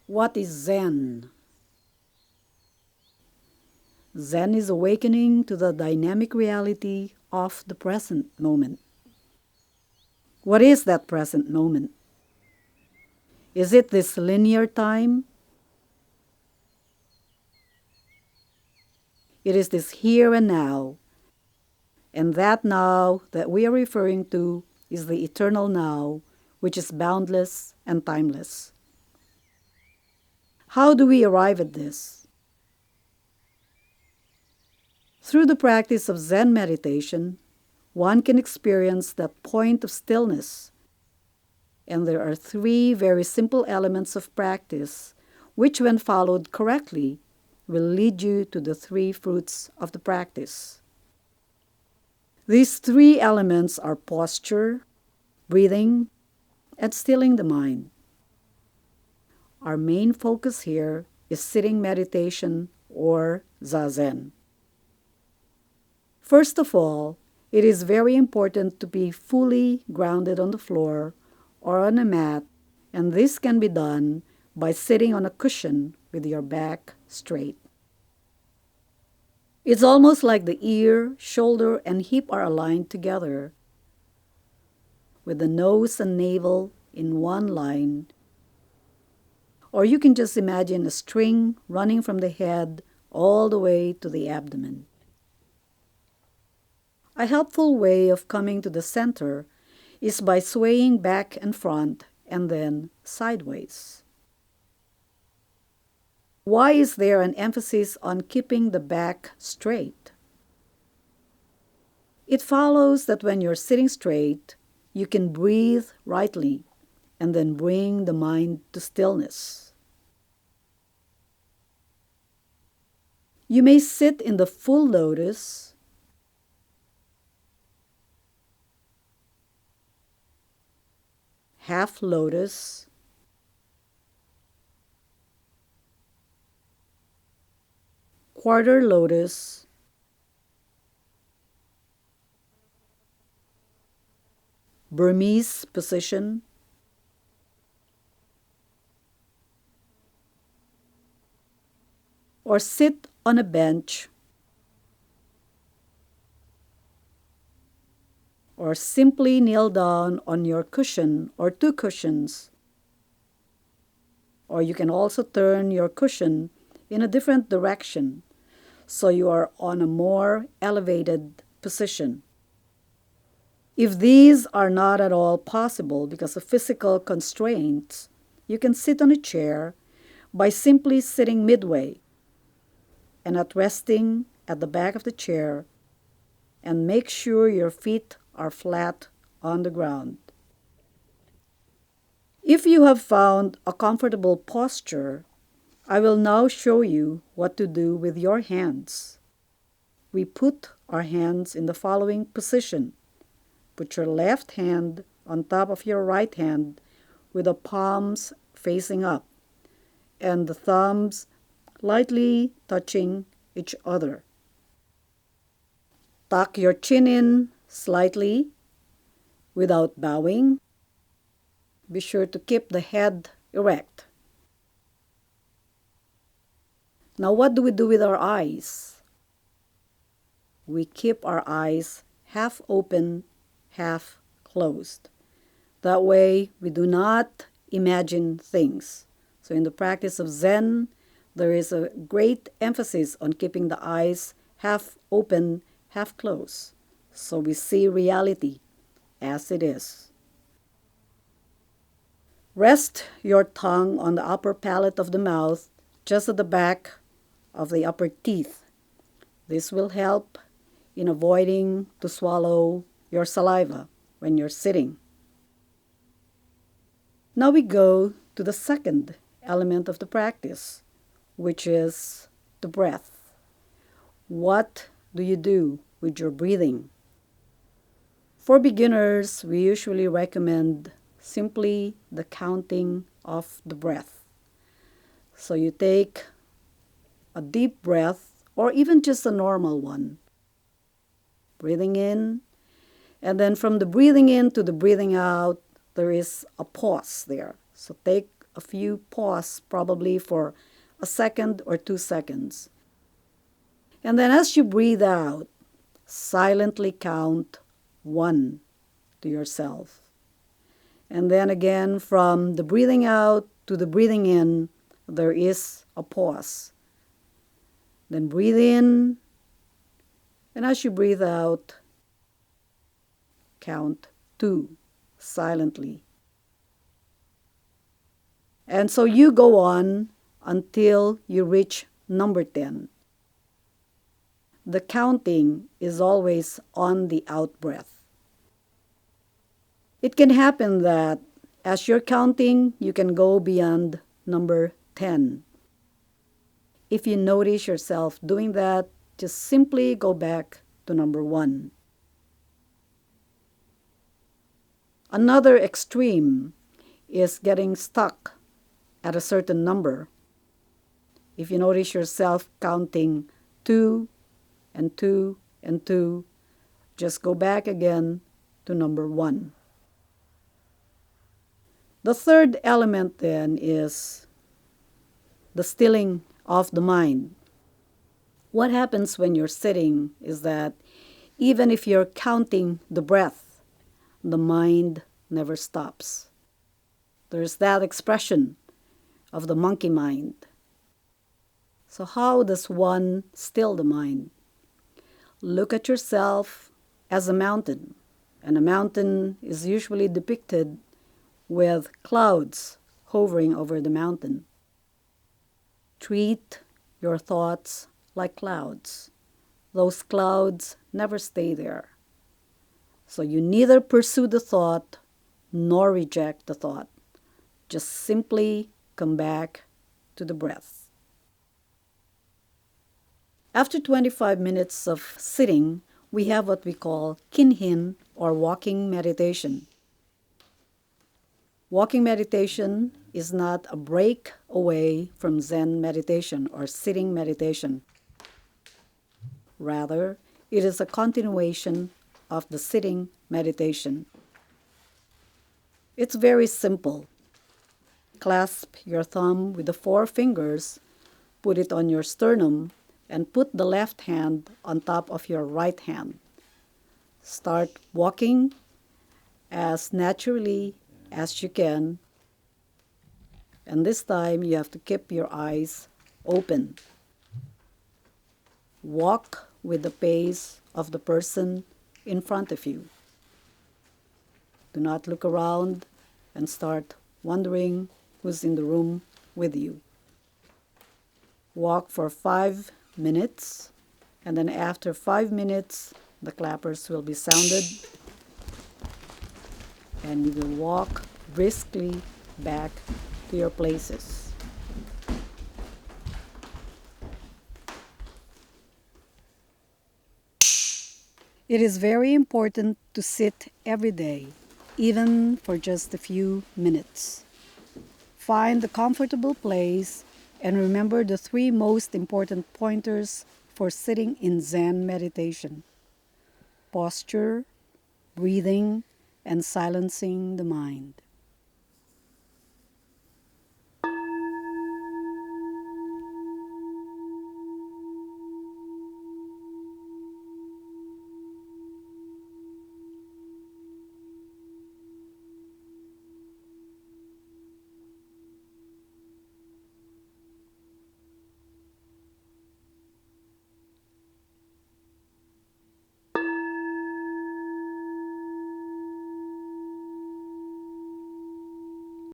What is Zen? Zen is awakening to the dynamic reality of the present moment. What is that present moment? Is it this linear time? It is this here and now. And that now that we are referring to is the eternal now, which is boundless and timeless. How do we arrive at this? Through the practice of Zen meditation, one can experience that point of stillness. And there are three very simple elements of practice, which when followed correctly, will lead you to the three fruits of the practice. These three elements are posture, breathing, and stilling the mind. Our main focus here is sitting meditation or zazen. First of all, it is very important to be fully grounded on the floor or on a mat, and this can be done by sitting on a cushion with your back straight. It's almost like the ear, shoulder, and hip are aligned together, with the nose and navel in one line. Or you can just imagine a string running from the head all the way to the abdomen. A helpful way of coming to the center is by swaying back and front and then sideways. Why is there an emphasis on keeping the back straight? It follows that when you're sitting straight, you can breathe rightly and then bring the mind to stillness. You may sit in the full lotus, half lotus, quarter lotus, Burmese position, or sit on a bench, or simply kneel down on your cushion or two cushions. Or you can also turn your cushion in a different direction so you are on a more elevated position. If these are not at all possible because of physical constraints, you can sit on a chair by simply sitting midway and at resting at the back of the chair, and make sure your feet are flat on the ground. If you have found a comfortable posture, I will now show you what to do with your hands. We put our hands in the following position. Put your left hand on top of your right hand with the palms facing up and the thumbs lightly touching each other. Tuck your chin in slightly without bowing. Be sure to keep the head erect. Now, what do we do with our eyes? We keep our eyes half open, half closed. That way, we do not imagine things. So in the practice of Zen, there is a great emphasis on keeping the eyes half open, half closed. So we see reality as it is. Rest your tongue on the upper palate of the mouth, just at the back of the upper teeth. This will help in avoiding to swallow your saliva when you're sitting. Now we go to the second element of the practice, which is the breath. What do you do with your breathing? For beginners, we usually recommend simply the counting of the breath. So you take a deep breath, or even just a normal one, breathing in, and then from the breathing in to the breathing out, there is a pause there. So take a few pause, probably for a second or 2 seconds. And then as you breathe out, silently count 1 to yourself. And then again, from the breathing out to the breathing in, there is a pause. Then breathe in, and as you breathe out, count 2 silently. And so you go on until you reach number 10. The counting is always on the out breath. It can happen that as you're counting, you can go beyond number 10. If you notice yourself doing that, just simply go back to number 1. Another extreme is getting stuck at a certain number. If you notice yourself counting 2 and 2 and 2, just go back again to number 1. The third element then is the stilling of the mind. What happens when you're sitting is that even if you're counting the breath, the mind never stops. There's that expression of the monkey mind. So how does one still the mind? Look at yourself as a mountain, and a mountain is usually depicted with clouds hovering over the mountain. Treat your thoughts like clouds. Those clouds never stay there. So you neither pursue the thought nor reject the thought. Just simply come back to the breath. After 25 minutes of sitting, we have what we call kinhin, or walking meditation. Walking meditation is not a break away from Zen meditation or sitting meditation. Rather, it is a continuation of the sitting meditation. It's very simple. Clasp your thumb with the 4 fingers, put it on your sternum, and put the left hand on top of your right hand. Start walking as naturally as you can, and this time you have to keep your eyes open. Walk with the pace of the person in front of you. Do not look around and start wondering who's in the room with you. Walk for 5 minutes, and then after 5 minutes, the clappers will be sounded, and you will walk briskly back to your places. It is very important to sit every day, even for just a few minutes. Find a comfortable place and remember the 3 most important pointers for sitting in Zen meditation: posture, breathing, and silencing the mind.